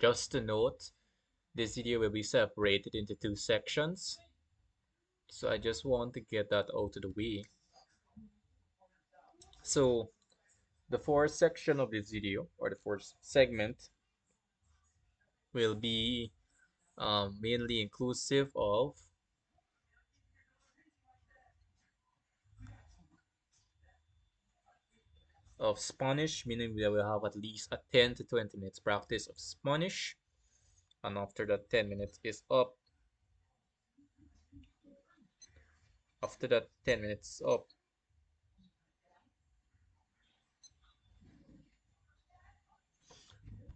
Just to note, this video will be separated into two sections. So I just want to get that out of the way. So the fourth section of this video, or the fourth segment, will be mainly inclusive of Spanish, meaning we will have at least a 10 to 20 minutes practice of Spanish. And after that 10 minutes is up,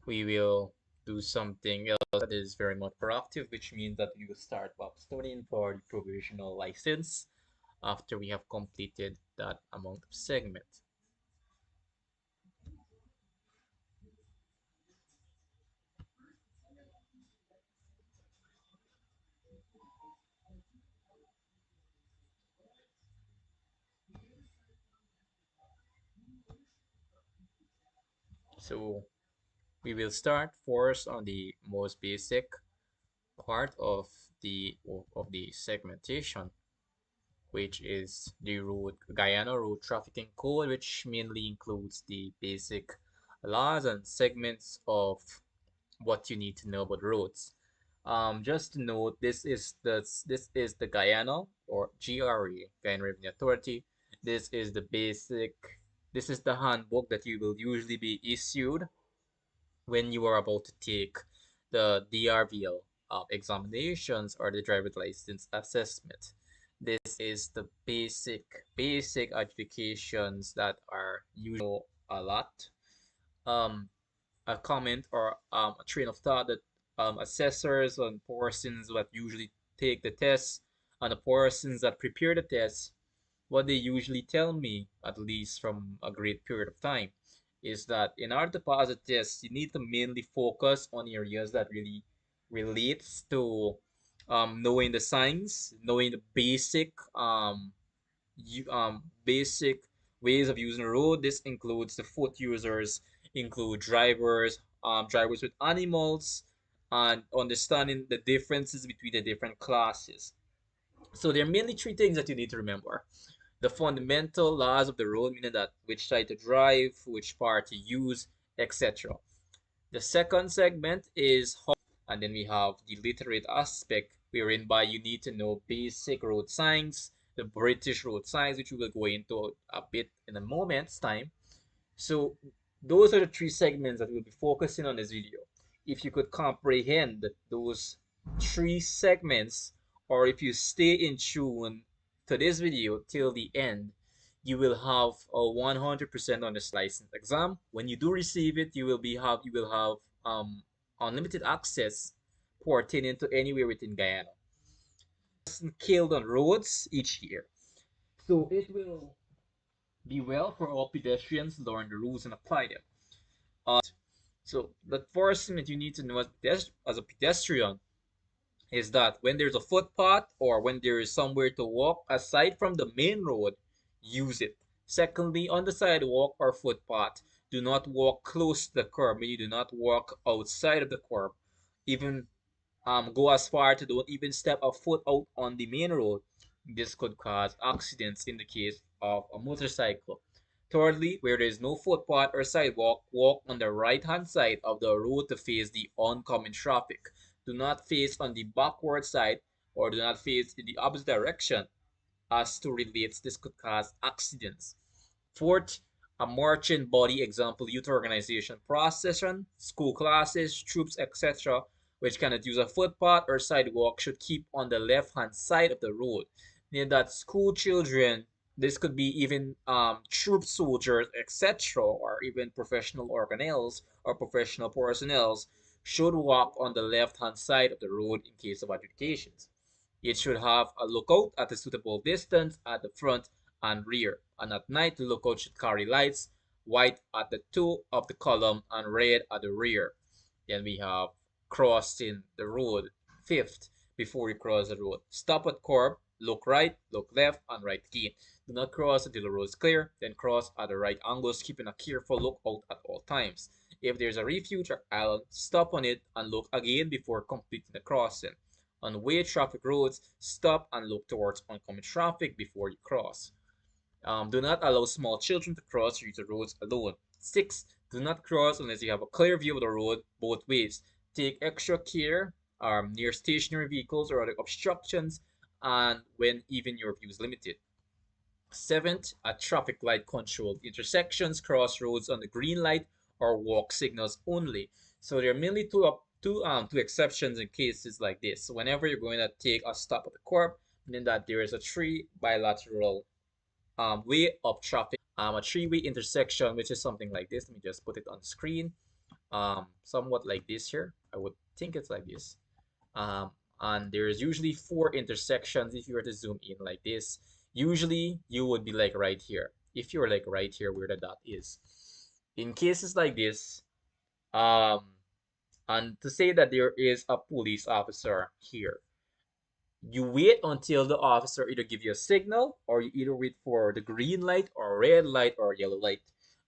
we will do something else that is very much proactive, which means that we will start studying for the provisional license after we have completed that amount of segment. So we will start first on the most basic part of the segmentation, which is the Guyana Road Trafficking Code, which mainly includes the basic laws and segments of what you need to know about roads. Just to note, this is the Guyana or GRA, Guyana Revenue Authority. This is the basic. This is the handbook that you will usually be issued when you are about to take the DRVL examinations or the driver's license assessment. This is the basic adjudications that are usually a lot. A comment or a train of thought that assessors and persons that usually take the test and the persons that prepare the test, what they usually tell me, at least from a great period of time, is that in order to pass a test, you need to mainly focus on areas that really relates to knowing the signs, knowing the basic ways of using the road. This includes the foot users, include drivers, drivers with animals, and understanding the differences between the different classes. So there are mainly three things that you need to remember: the fundamental laws of the road, meaning that which side to drive, which part to use, etc. The second segment is how, and then we have the literate aspect, wherein by you need to know basic road signs, the British road signs, which we will go into a bit in a moment's time. So those are the three segments that we'll be focusing on this video. If you could comprehend those three segments, or if you stay in tune to this video till the end, you will have a 100% on this license exam. When you do receive it, you will have unlimited access pertaining to anywhere within Guyana. Killed on roads each year, so it will be well for all pedestrians learn the rules and apply them. So the first thing that you need to know as a pedestrian is that when there's a footpath or when there is somewhere to walk aside from the main road, use it. Secondly, on the sidewalk or footpath, do not walk close to the curb. You do not walk outside of the curb. Even go as far to don't even step a foot out on the main road. This could cause accidents in the case of a motorcycle. Thirdly, where there is no footpath or sidewalk, walk on the right-hand side of the road to face the oncoming traffic. Do not face on the backward side or do not face in the opposite direction, as to relates this could cause accidents. Fourth, a marching body, example, youth organization, procession, school classes, troops, etc., which cannot use a footpath or sidewalk, should keep on the left-hand side of the road. Meaning that school children, this could be even troop soldiers, etc., or even professional organelles or professional personnel, should walk on the left-hand side of the road in case of adjudications. It should have a lookout at a suitable distance at the front and rear, and at night the lookout should carry lights, white at the toe of the column and red at the rear. Then we have crossing the road. Fifth, before you cross the road, stop at curb, look right, look left, and right again. Do not cross until the road is clear, then cross at the right angles, keeping a careful lookout at all times. If there's a refuge or island, stop on it and look again before completing the crossing. On way traffic roads, stop and look towards oncoming traffic before you cross. Do not allow small children to cross the roads alone. 6. Do not cross unless you have a clear view of the road both ways. Take extra care near stationary vehicles or other obstructions and when even your view is limited. 7th, at traffic light controlled intersections, crossroads on the green light, or walk signals only. So there are mainly two exceptions in cases like this. So whenever you're going to take a stop at the curb, meaning that there is a three bilateral way of traffic, a three-way intersection, which is something like this. Let me just put it on screen. Somewhat like this here. I would think it's like this. Um, and there's usually four intersections. If you were to zoom in like this, usually you would be like right here. If you're like right here where the dot is. In cases like this, um, and to say that there is a police officer here, you wait until the officer either give you a signal or you either wait for the green light or red light or yellow light.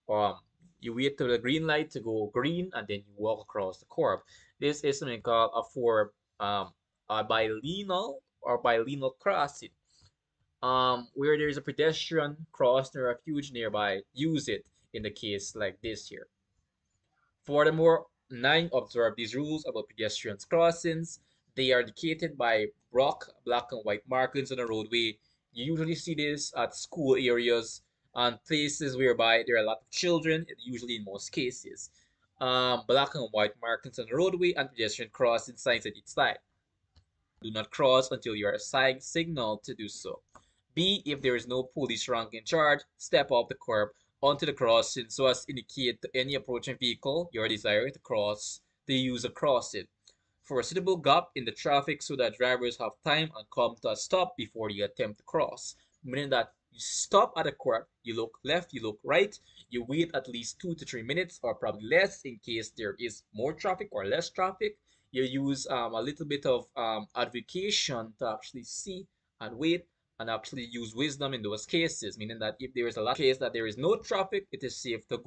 Um, you wait till the green light to go green and then you walk across the curb. This is something called um, a bilingual crossing. Where there is a pedestrian crossing or refuge nearby, use it in the case like this here. Furthermore, 9. Observe these rules about pedestrian crossings. They are indicated by black and white markings on the roadway. You usually see this at school areas and places whereby there are a lot of children, usually in most cases. Black and white markings on the roadway and pedestrian crossing signs at each side. Do not cross until you are assigned signal to do so. B. If there is no police rank in charge, step off the curb onto the crossing so as to indicate to any approaching vehicle you are desiring to cross the use of crossing. For a suitable gap in the traffic so that drivers have time and come to a stop before you attempt to cross. Meaning that you stop at a curb, you look left, you look right, you wait at least 2 to 3 minutes or probably less in case there is more traffic or less traffic. You use a little bit of advocation to actually see and wait and actually use wisdom in those cases, meaning that if there is a case that there is no traffic, it is safe to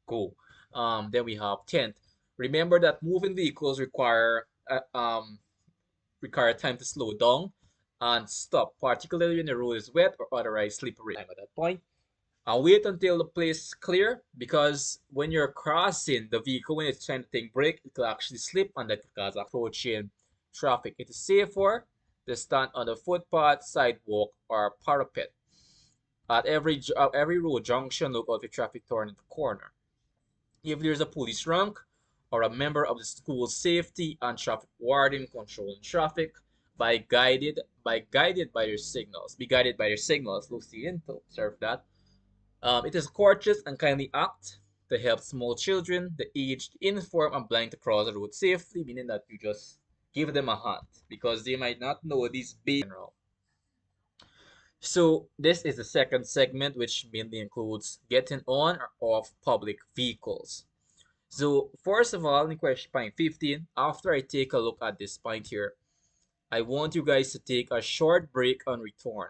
go. Then we have 10th. Remember that moving vehicles require time to slow down and stop, particularly when the road is wet or otherwise slippery. At that point, and wait until the place is clear because when you're crossing the vehicle, when it's trying to take break, it will actually slip and that could cause approaching traffic. It is safer to stand on the footpath, sidewalk, or parapet. At every road junction, look out for traffic turning the corner. If there's a police rank or a member of the school safety and traffic warden controlling traffic, by guided by your signals. Be guided by your signals. Lucy Intel, observe that. It is courteous and kindly act to help small children, the aged, infirm, and blind to cross the road safely, meaning that you just give them a hand because they might not know these basic general. So this is the second segment, which mainly includes getting on or off public vehicles. So first of all, in question point 15, after I take a look at this point here, I want you guys to take a short break and return.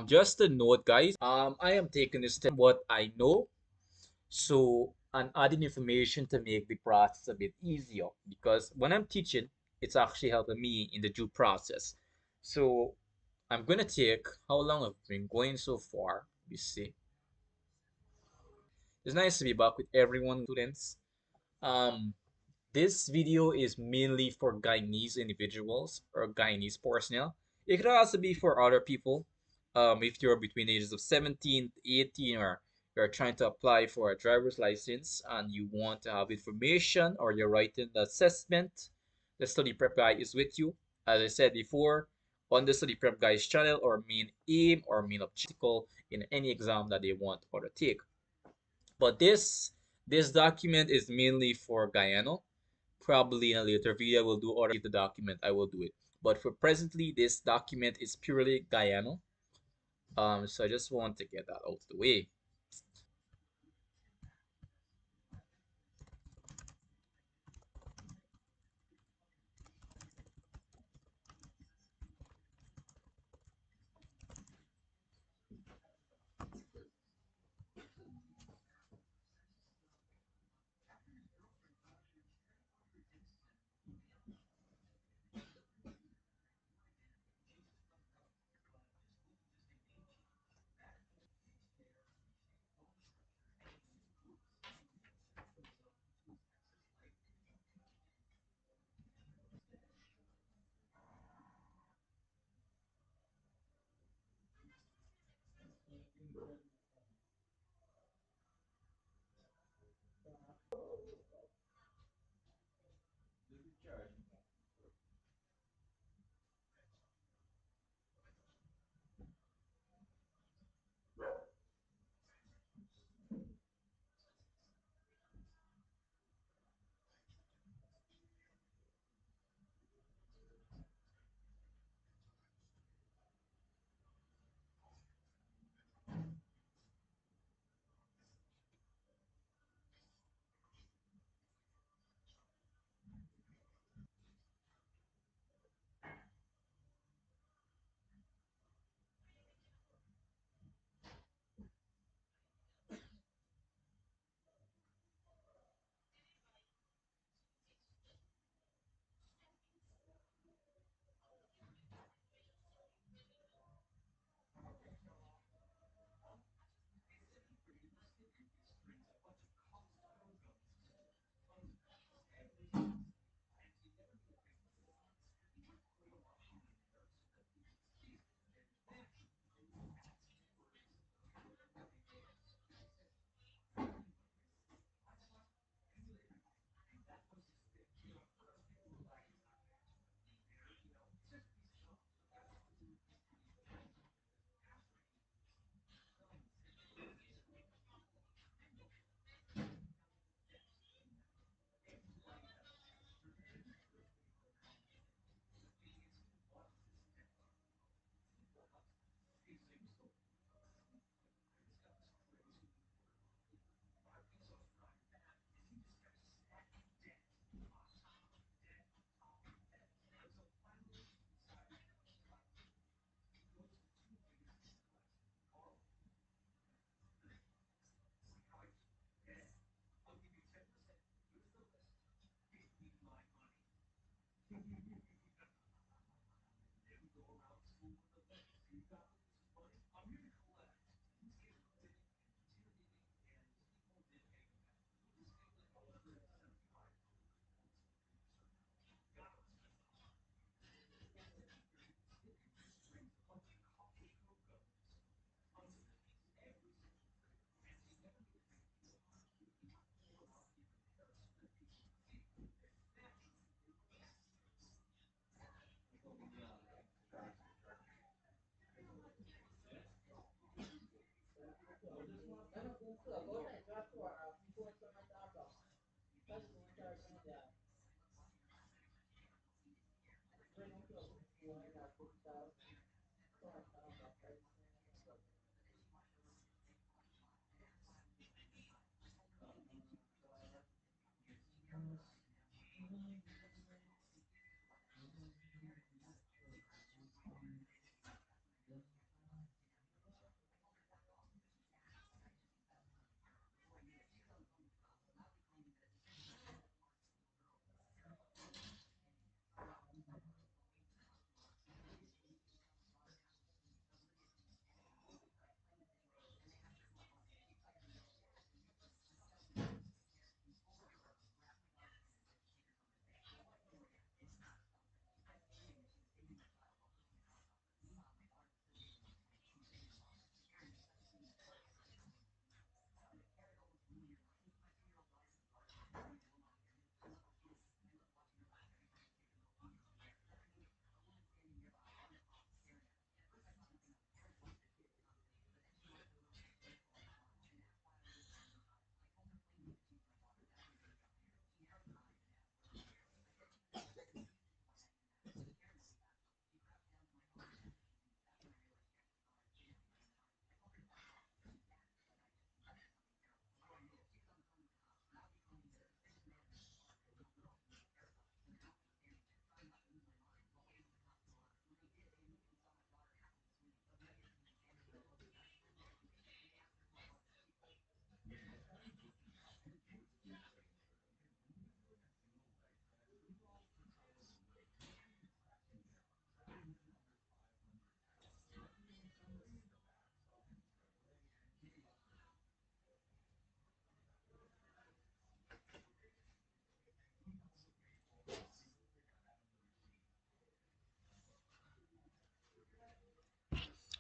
Just a note, guys. I am taking this what I know, so and adding information to make the process a bit easier. Because when I'm teaching, it's actually helping me in the due process. So I'm gonna take how long I've been going so far. You see, it's nice to be back with everyone, students. Um, This video is mainly for Guyanese individuals or Guyanese personnel. It could also be for other people. If you're between the ages of 17 to 18 or you're trying to apply for a driver's license and you want to have information or you're writing the assessment, the study prep guide is with you. As I said before, on the study prep guide's channel or main aim or main objective in any exam that they want or to take. But this document is mainly for Guyana. Probably in a later video I will do or the document I will do it. But for presently this document is purely Guyana. So I just want to get that out of the way.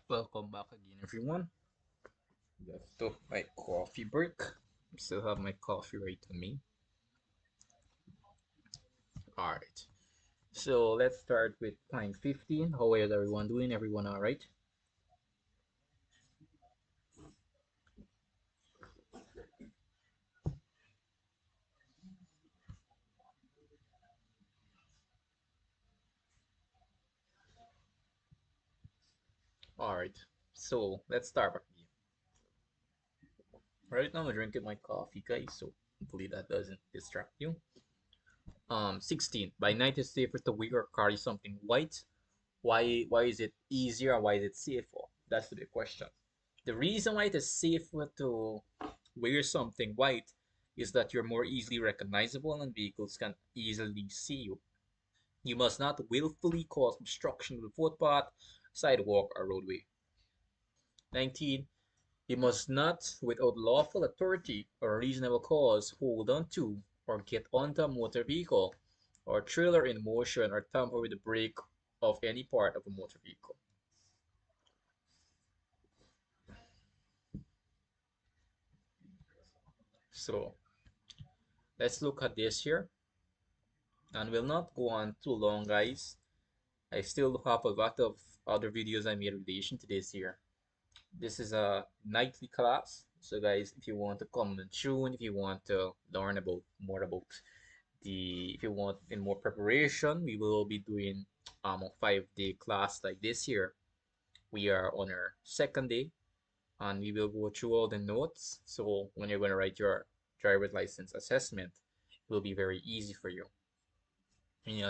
Welcome back again, everyone. Just took my coffee break. Still have my coffee right on me. All right. So let's start with point 15. How is everyone doing? Everyone all right? All right. So let's start back again. Right now I'm drinking my coffee, guys. So hopefully that doesn't distract you. 16. By night it's safer to wear or carry something white. Why is it easier and why is it safer? That's the big question. The reason why it is safer to wear something white is that you're more easily recognizable and vehicles can easily see you. You must not willfully cause obstruction of the footpath, sidewalk, or roadway. 19. You must not, without lawful authority or reasonable cause, hold on to or get onto a motor vehicle or trailer in motion or tamper with the brake of any part of a motor vehicle. So let's look at this here, and we'll not go on too long, guys. I still have a lot of other videos I made in relation to this here. This is a nightly class, so guys, if you want to come and tune, if you want to learn about more about if you want in more preparation, we will be doing a 5 day class like this here. We are on our second day, and we will go through all the notes. So when you're going to write your driver's license assessment, it will be very easy for you.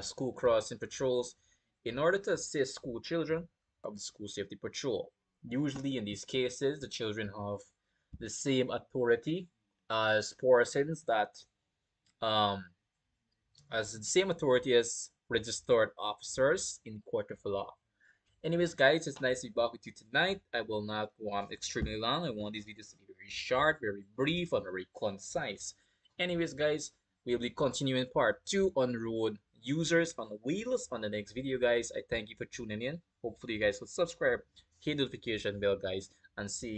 School crossing patrols, in order to assist school children of the school safety patrol. Usually in these cases, the children have the same authority as persons that um as the same authority as registered officers in court of law. Anyways, guys, it's nice to be back with you tonight. I will not go on extremely long. I want these videos to be very short, very brief, and very concise. Anyways, guys, we'll be continuing part 2 on road users on wheels on the next video, guys. I thank you for tuning in. Hopefully, you guys will subscribe, hit the notification bell, guys, and see you.